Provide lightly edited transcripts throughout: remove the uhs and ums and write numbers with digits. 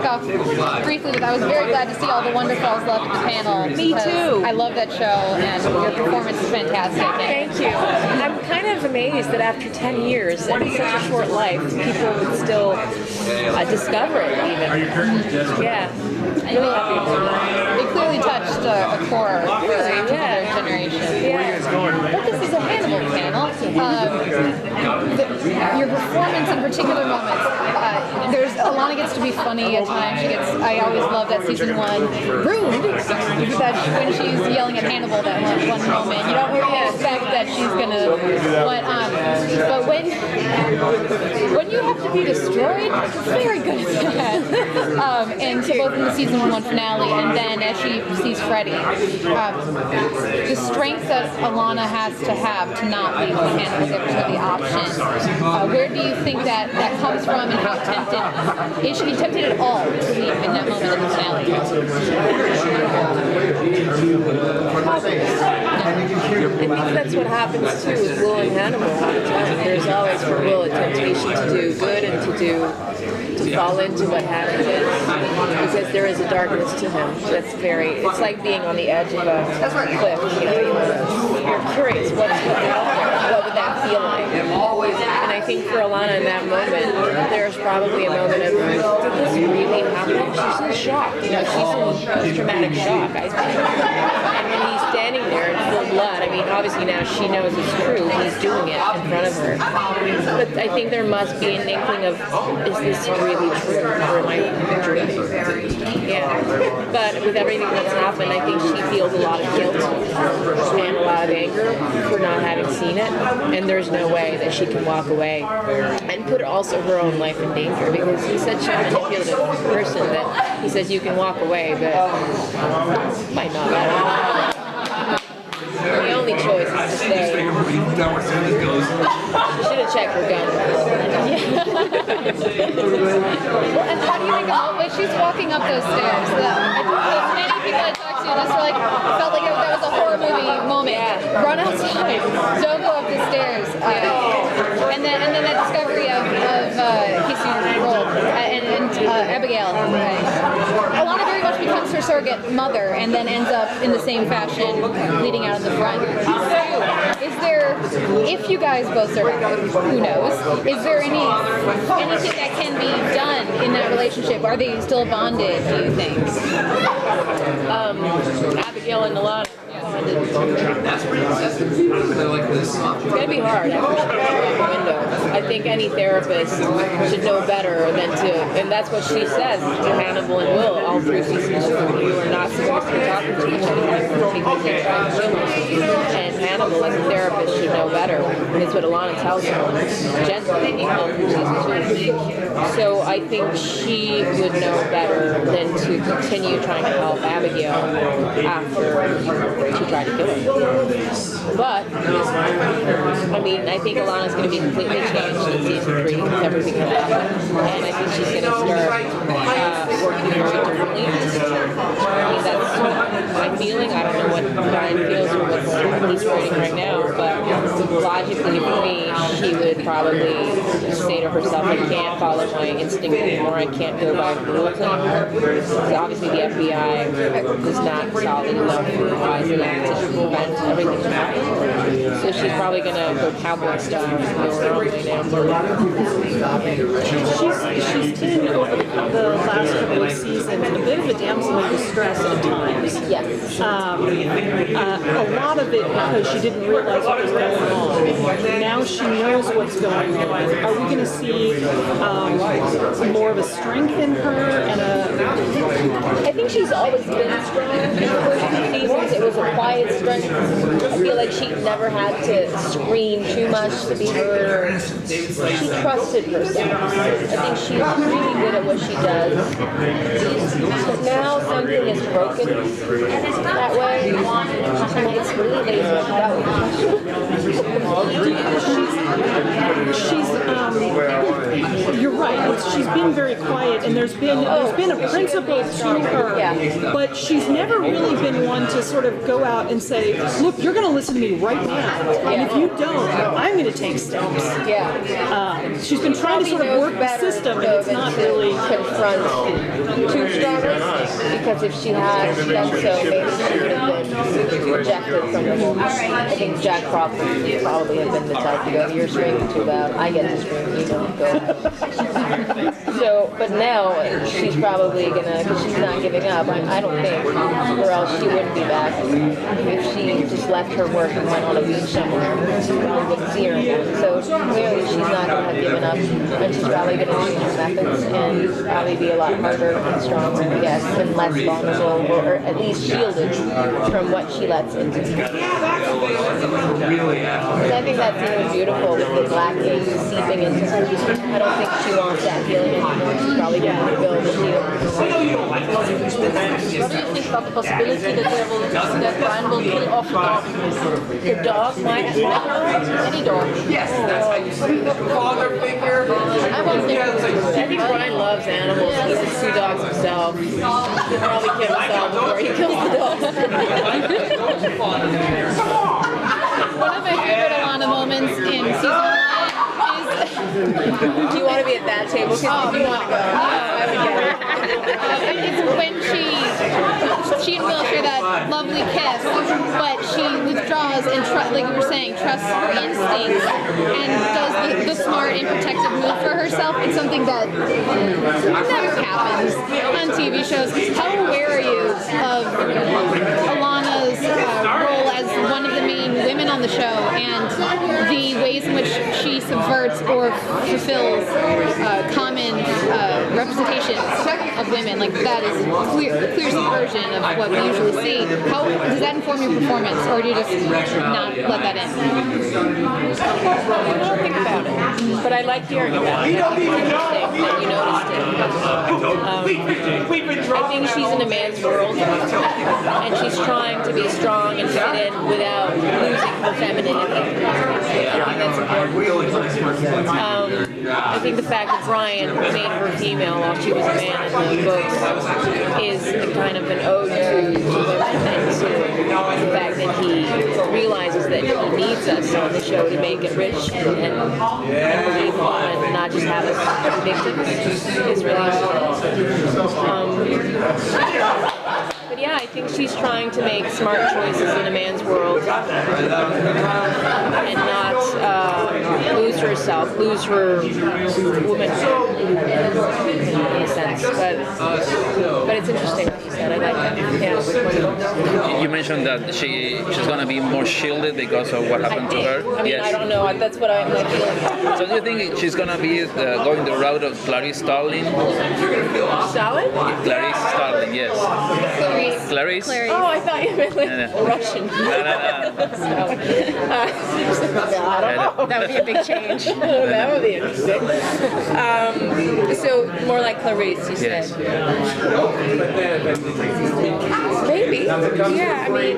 kick off briefly with I was very glad to see all the Wonderfalls left at the panel. Me too. I love that show, and your performance is fantastic. Thank you. I'm kind of amazed that after 10 years and such a short life, people would still discover it even. Yeah. Really happy about that. They clearly touched a core for their generation. Yeah. But this is a Hannibal panel. Your performance in particular moments, Alana gets to be funny at times. I always love that season 1 rude, that when she's yelling at Hannibal that one moment. You don't really expect that she's gonna, but when you have to be destroyed, you're very good at that. And so both in the season 1 finale and then as she sees Freddy, the strength that Alana has to not leave the Hannibal gives her the option. Where do you think that comes from, and how tempted is she tempted at all to leave in that moment in the finale? I think that's what happens too with Will and Hannibal all the time. There's always for Will a temptation to do good and to fall into what Hannibal is, because there is a darkness to him. It's like being on the edge of a cliff. You're curious what would that feel like? And I think for Alana in that moment, there's probably a moment of, did this really happen? She's in shock. She's in post-traumatic shock, I think. And when he's standing there in full blood, obviously now she knows it's true. He's doing it in front of her. But I think there must be an inkling of, is this really true? Or am I dreaming? Yeah. But with everything that's happened, I think she feels a lot of guilt and a lot of anger for not having seen it. And there's no way that she can walk away and put also her own life in danger, because he's such a manipulative person that he says you can walk away, but might not. The only choice is to stay. She should have checked her gun. Well, and how do you think when she's walking up those stairs? Many people I talked to just felt like that was a horror movie moment. Yeah. Run outside. Don't go up the stairs. And then that discovery of Casey's role and Abigail. Alana very much becomes her surrogate mother, and then ends up in the same fashion, leading out of the front. Is there, if you guys both survive, who knows? Is there anything that can be done in that relationship? Are they still bonded, do you think? Abigail and Alana. It's going to be hard after she goes out the window. I think any therapist should know better than to, and that's what she says to Hannibal and Will all through season 2. You are not supposed to be talking to each other because they try to kill you. And Hannibal, as a therapist, should know better. And it's what Alana tells him gently all through season 2. So I think she would know better than to continue trying to help Abigail after she tried to kill her. But, I think Alana's going to be completely changed in season 3 with everything that happened. And I think she's going to start working very differently. That's my feeling. I don't know what Brian feels or what he's writing right now, but logically for me, she would probably say to herself, I can't follow my instinct anymore. I can't go by rules anymore. Because obviously the FBI was not solid enough or wise enough to prevent everything from happening. So she's probably going to go cowboy style and go her own way now. She's been, over the last couple of seasons, a bit of a damsel in distress at times. Yes. A lot of it because she didn't realize what was going on. Now she knows what's going on. Are we going to see more of a strength in her? I think she's always been strong. In the first few seasons, it was a quiet strength. I feel like she never had to scream too much to be heard. She trusted herself. I think she's really good at what she does. But now something is broken that way. It's really lazy about You're right. She's been very quiet, and there's been a principle to her, but she's never really been one to sort of go out and say, "Look, you're going to listen to me right now, and if you don't, I'm going to take steps." Yeah. She's been trying to sort of work the system, and it's not really. confront too strongly, because if she had done so, maybe she would have been rejected from the movie. I think Jack Crawford would probably have been the type to go, you're screaming too loud, I get to scream, you don't go. So, but now she's probably gonna, because she's not giving up, I don't think, or else she wouldn't be back. If she just left her work and went on a beach somewhere, she probably wouldn't see her again. So clearly she's not gonna have given up, and she's probably gonna change her methods and probably be a lot harder and stronger, I guess, and less vulnerable, or at least shielded from what she lets into. Because I think that scene was beautiful with the black ink seeping into her. I don't think she wants that feeling anymore. She's probably going to build a shield. What do you think about the possibility that Brian will kill off the dog? The dog, my dog, Any dog? Yes, that's how you say the father figure. I won't think I think Brian loves animals. He has 2 dogs himself. He'll probably kill himself before he kills the dog. One of my favorite Alana moments in season 1 Do you want to be at that table? Because if you want to go, I would go. it's when she and Will share that lovely kiss, but she withdraws and, like you were saying, trusts her instincts and does the smart and protective move for herself. It's something that never happens on TV shows. How aware are you of Alana's role as one of the main women on the show and the ways in which she subverts or fulfills common representations of women? Like, that is clear subversion of what we usually see. How does that inform your performance, or do you just not let that in? I don't think about it, but I like hearing about it. I think it's interesting that you noticed it. I think she's in a man's world, and she's trying to be strong and fit in without losing her femininity. I think that's important. I think the fact that Brian made her female while she was a man in the books is kind of an ode to women and to the fact that he realizes that he needs us on the show to make it rich and believable and not just have us as victims. It's really important. But yeah, I think she's trying to make smart choices in a man's world and not lose herself, lose her womanhood in a sense. But it's interesting what you said. I like that. Yeah. You mentioned that she's going to be more shielded because of what happened to her. I mean, I don't know. That's what I'm like feeling. So do you think she's going to be going the route of Clarice Starling? Stalin? Clarice Starling, yes. Clarice? Oh, I thought you meant like No. Russian. No. I don't know. That would be a big change. That would be interesting. So more like Clarice, you said. Yes. Maybe. Yeah, I mean,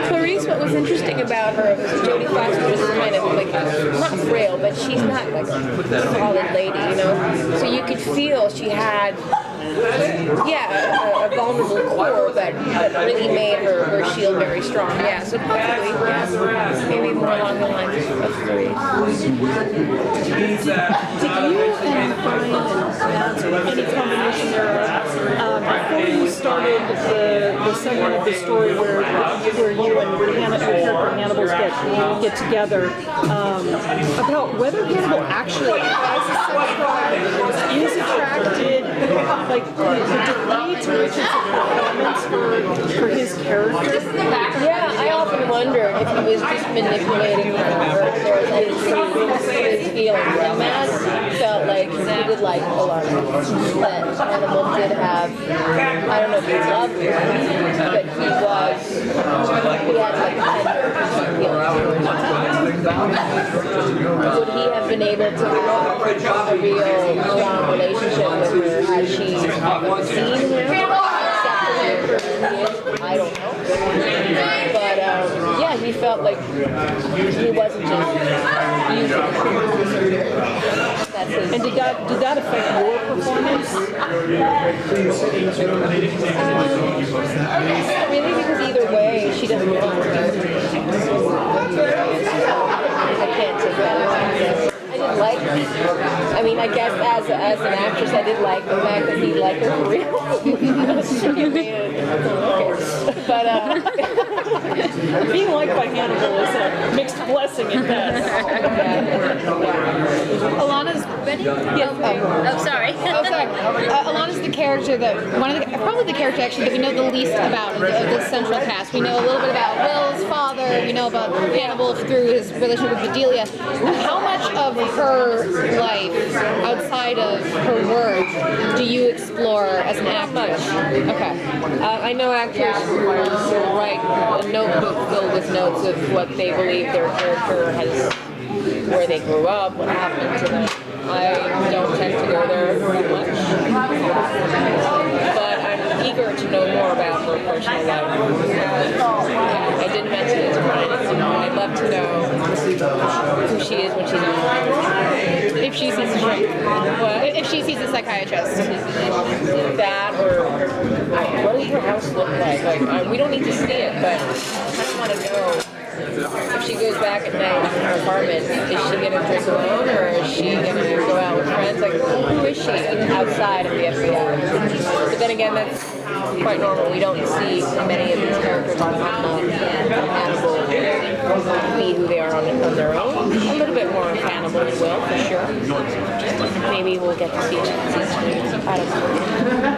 Clarice, what was interesting about her was Jodie Foster was kind of like, not frail, but she's not like a solid lady, you know? So you could feel she had, a vulnerable core, but really made her shield very strong. Yeah, so possibly, maybe more along the lines of Clarice. Did you and Brian and any combination thereof, before you started the segment of the story where you and Hannibal get together, about whether Hannibal actually has a sexual life, is attracted, like the degree to which it's a performance for his character? Yeah, I often wondered if he was just manipulating her or if there was anything to his feelings. And Matt felt like he did like Alana. That Hannibal did have, I don't know if he loved her, but he had like tender feelings towards her. Would he have been able to have a real strong relationship with her had she seen him? I don't know. But yeah, he felt like he wasn't just using her. And did that affect your performance? Really, because either way, she doesn't know her. I can't take that. I just didn't like her. I mean, I guess as an actress, I did like the fact that he liked her for real. But Being liked by Hannibal is a mixed blessing at best. Alana's Benny? Yes. Oh, sorry. Oh, sorry. Alana's the character that probably the character actually that we know the least about of the central cast. We know a little bit about Will's father. We know about Hannibal through his relationship with Bedelia. How much of her life outside of her work do you explore as an actress? Okay. I know actors who write a notebook filled with notes of what they believe their character has, where they grew up, what happened to them. I don't tend to go there very much. But I'm eager to know more about her personal life. I didn't mention it to Brian. I'd love to know who she is when she's on. If she sees a shrink. What? If she sees a psychiatrist. That or what does her house look like? We don't need to see it, but I kind of want to know if she goes back at night in her apartment, is she going to drink alone or is she going to go out with friends? Like, who is she outside of the FBI? But then again, that's quite normal. We don't see many of these characters on Hannibal be who they are on their own. A little bit more of Hannibal and Will, for sure. Maybe we'll get to see it in season 2. I don't know.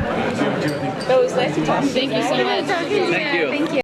But it was nice to talk to you. Thank you so much. Thank you. Thank you.